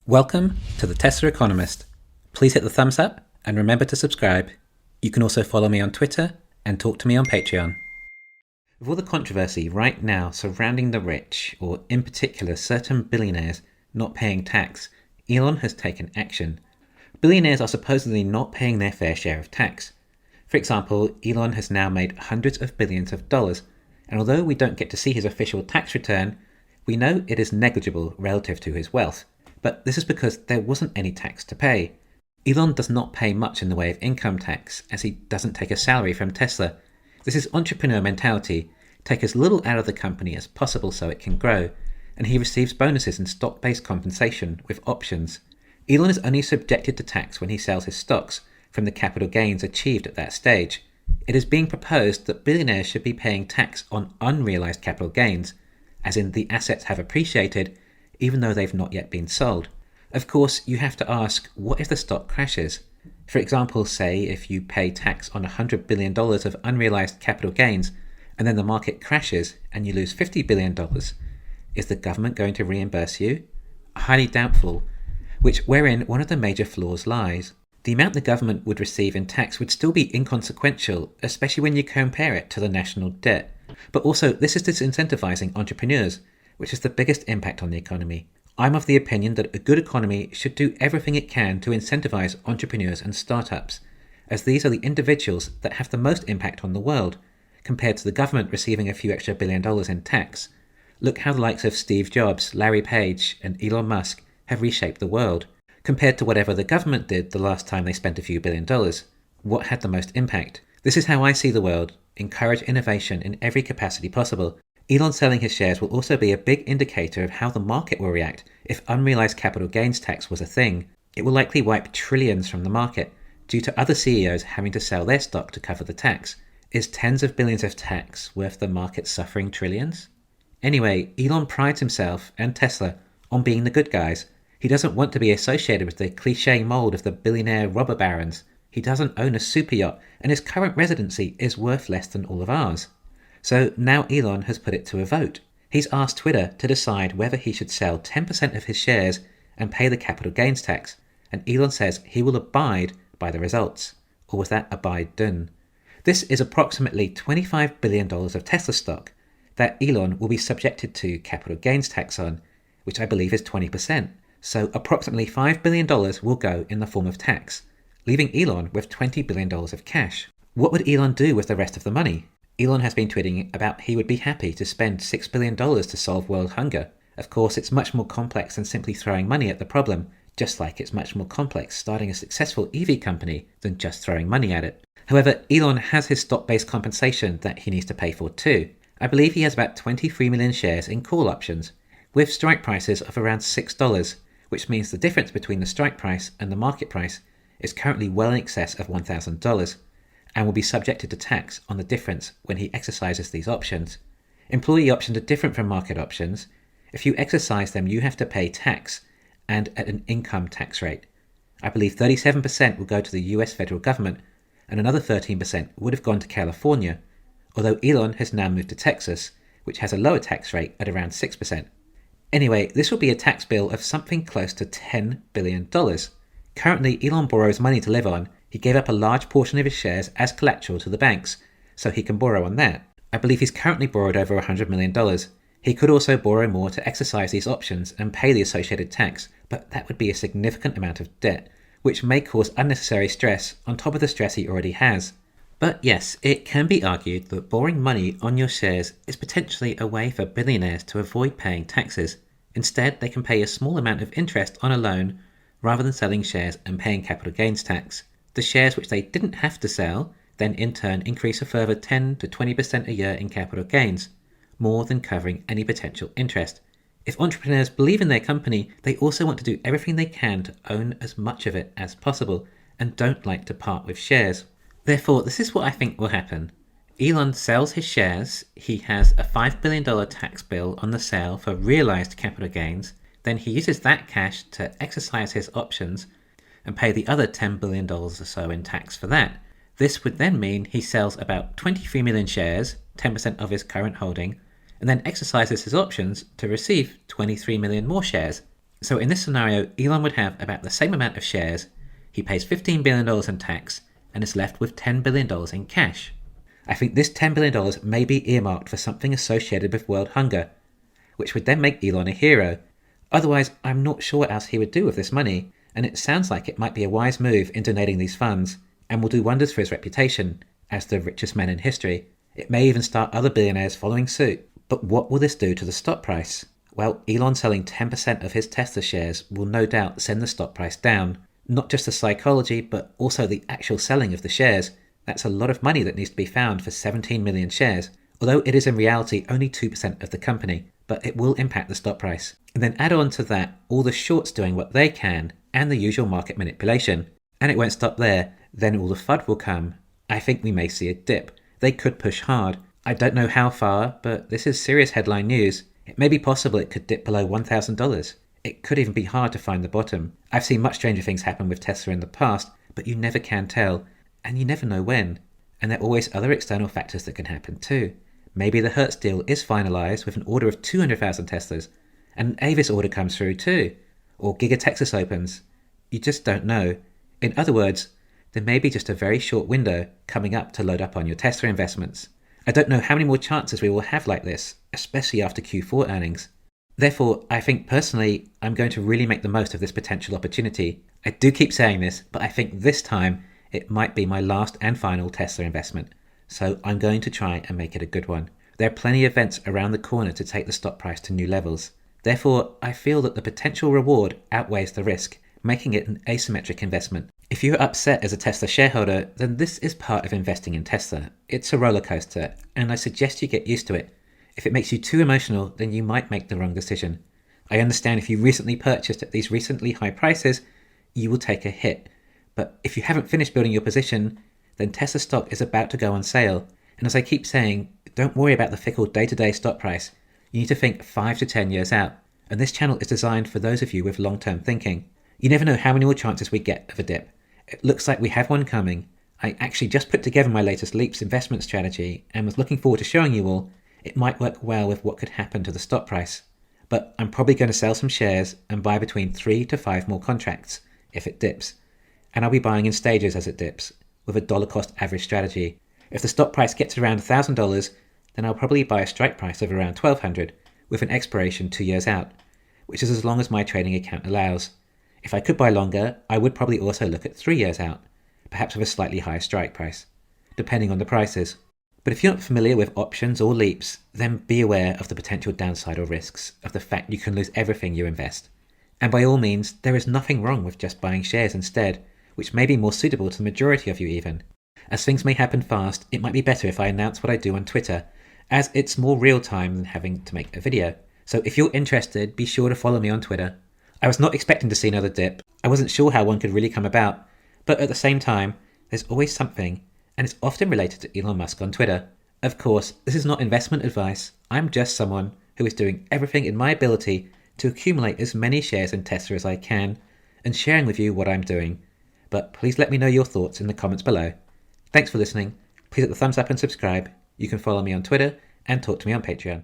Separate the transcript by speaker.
Speaker 1: Welcome to the Tesla Economist. Please hit the thumbs up and remember to subscribe. You can also follow me on Twitter and talk to me on Patreon. With all the controversy right now surrounding the rich, or in particular certain billionaires, not paying tax, Elon has taken action. Billionaires are supposedly not paying their fair share of tax. For example, Elon has now made hundreds of billions of dollars, and although we don't get to see his official tax return, we know it is negligible relative to his wealth. But this is because there wasn't any tax to pay. Elon does not pay much in the way of income tax, as he doesn't take a salary from Tesla. This is entrepreneur mentality: take as little out of the company as possible so it can grow, and he receives bonuses and stock-based compensation with options. Elon is only subjected to tax when he sells his stocks from the capital gains achieved at that stage. It is being proposed that billionaires should be paying tax on unrealized capital gains, as in the assets have appreciated even though they've not yet been sold. Of course, you have to ask, what if the stock crashes? For example, say if you pay tax on $100 billion of unrealized capital gains, and then the market crashes and you lose $50 billion. Is the government going to reimburse you? Highly doubtful, wherein one of the major flaws lies. The amount the government would receive in tax would still be inconsequential, especially when you compare it to the national debt. But also, this is disincentivizing entrepreneurs, which is the biggest impact on the economy. I'm of the opinion that a good economy should do everything it can to incentivize entrepreneurs and startups, as these are the individuals that have the most impact on the world, compared to the government receiving a few extra $1 billion in tax. Look how the likes of Steve Jobs, Larry Page, and Elon Musk have reshaped the world, compared to whatever the government did the last time they spent a few $1 billion. What had the most impact? This is how I see the world: encourage innovation in every capacity possible. Elon selling his shares will also be a big indicator of how the market will react if unrealized capital gains tax was a thing. It will likely wipe trillions from the market, due to other CEOs having to sell their stock to cover the tax. Is tens of billions of tax worth the market suffering trillions? Anyway, Elon prides himself, and Tesla, on being the good guys. He doesn't want to be associated with the cliché mold of the billionaire robber barons. He doesn't own a super yacht, and his current residency is worth less than all of ours. So now Elon has put it to a vote. He's asked Twitter to decide whether he should sell 10% of his shares and pay the capital gains tax, and Elon says he will abide by the results. Or was that abide done? This is approximately $25 billion of Tesla stock that Elon will be subjected to capital gains tax on, which I believe is 20%. So approximately $5 billion will go in the form of tax, leaving Elon with $20 billion of cash. What would Elon do with the rest of the money? Elon has been tweeting about he would be happy to spend $6 billion to solve world hunger. Of course, it's much more complex than simply throwing money at the problem, just like it's much more complex starting a successful EV company than just throwing money at it. However, Elon has his stock-based compensation that he needs to pay for too. I believe he has about 23 million shares in call options, with strike prices of around $6, which means the difference between the strike price and the market price is currently well in excess of $1,000. And will be subjected to tax on the difference when he exercises these options. Employee options are different from market options. If you exercise them, you have to pay tax, and at an income tax rate. I believe 37% will go to the US federal government, and another 13% would have gone to California, although Elon has now moved to Texas, which has a lower tax rate at around 6%. Anyway, this will be a tax bill of something close to $10 billion. Currently, Elon borrows money to live on. He gave up a large portion of his shares as collateral to the banks, so he can borrow on that. I believe he's currently borrowed over $100 million. He could also borrow more to exercise these options and pay the associated tax, but that would be a significant amount of debt, which may cause unnecessary stress on top of the stress he already has. But yes, it can be argued that borrowing money on your shares is potentially a way for billionaires to avoid paying taxes. Instead, they can pay a small amount of interest on a loan rather than selling shares and paying capital gains tax. The shares which they didn't have to sell then in turn increase a further 10 to 20% a year in capital gains, more than covering any potential interest. If entrepreneurs believe in their company, they also want to do everything they can to own as much of it as possible and don't like to part with shares. Therefore, this is what I think will happen. Elon sells his shares, he has a $5 billion tax bill on the sale for realized capital gains, then he uses that cash to exercise his options and pay the other $10 billion or so in tax for that. This would then mean he sells about 23 million shares, 10% of his current holding, and then exercises his options to receive 23 million more shares. So in this scenario, Elon would have about the same amount of shares, he pays $15 billion in tax, and is left with $10 billion in cash. I think this $10 billion may be earmarked for something associated with world hunger, which would then make Elon a hero. Otherwise, I'm not sure what else he would do with this money, and it sounds like it might be a wise move in donating these funds, and will do wonders for his reputation as the richest man in history. It may even start other billionaires following suit. But what will this do to the stock price? Well, Elon selling 10% of his Tesla shares will no doubt send the stock price down. Not just the psychology, but also the actual selling of the shares. That's a lot of money that needs to be found for 17 million shares, although it is in reality only 2% of the company, but it will impact the stock price. And then add on to that all the shorts doing what they can, and the usual market manipulation. And it won't stop there, then all the FUD will come. I think we may see a dip. They could push hard. I don't know how far, but this is serious headline news. It may be possible it could dip below $1,000. It could even be hard to find the bottom. I've seen much stranger things happen with Tesla in the past, but you never can tell, and you never know when. And there are always other external factors that can happen too. Maybe the Hertz deal is finalized with an order of 200,000 Teslas, and an Avis order comes through too, or Giga Texas opens. You just don't know. In other words, there may be just a very short window coming up to load up on your Tesla investments. I don't know how many more chances we will have like this, especially after Q4 earnings. Therefore, I think personally, I'm going to really make the most of this potential opportunity. I do keep saying this, but I think this time it might be my last and final Tesla investment. So I'm going to try and make it a good one. There are plenty of events around the corner to take the stock price to new levels. Therefore, I feel that the potential reward outweighs the risk, making it an asymmetric investment. If you're upset as a Tesla shareholder, then this is part of investing in Tesla. It's a roller coaster, and I suggest you get used to it. If it makes you too emotional, then you might make the wrong decision. I understand if you recently purchased at these recently high prices, you will take a hit. But if you haven't finished building your position, then Tesla stock is about to go on sale. And as I keep saying, don't worry about the fickle day-to-day stock price. You need to think 5 to 10 years out. And this channel is designed for those of you with long-term thinking. You never know how many more chances we get of a dip. It looks like we have one coming. I actually just put together my latest Leaps investment strategy and was looking forward to showing you all. It might work well with what could happen to the stock price. But I'm probably going to sell some shares and buy between 3 to 5 more contracts if it dips. And I'll be buying in stages as it dips, with a dollar cost average strategy. If the stock price gets around $1,000, then I'll probably buy a strike price of around $1,200 with an expiration 2 years out, which is as long as my trading account allows. If I could buy longer, I would probably also look at 3 years out, perhaps with a slightly higher strike price, depending on the prices. But if you're not familiar with options or leaps, then be aware of the potential downside or risks of the fact you can lose everything you invest. And by all means, there is nothing wrong with just buying shares instead, which may be more suitable to the majority of you even. As things may happen fast, it might be better if I announce what I do on Twitter, as it's more real time than having to make a video. So if you're interested, be sure to follow me on Twitter. I was not expecting to see another dip. I wasn't sure how one could really come about, but at the same time, there's always something, and it's often related to Elon Musk on Twitter. Of course, this is not investment advice. I'm just someone who is doing everything in my ability to accumulate as many shares in Tesla as I can, and sharing with you what I'm doing. But please let me know your thoughts in the comments below. Thanks for listening. Please hit the thumbs up and subscribe. You can follow me on Twitter and talk to me on Patreon.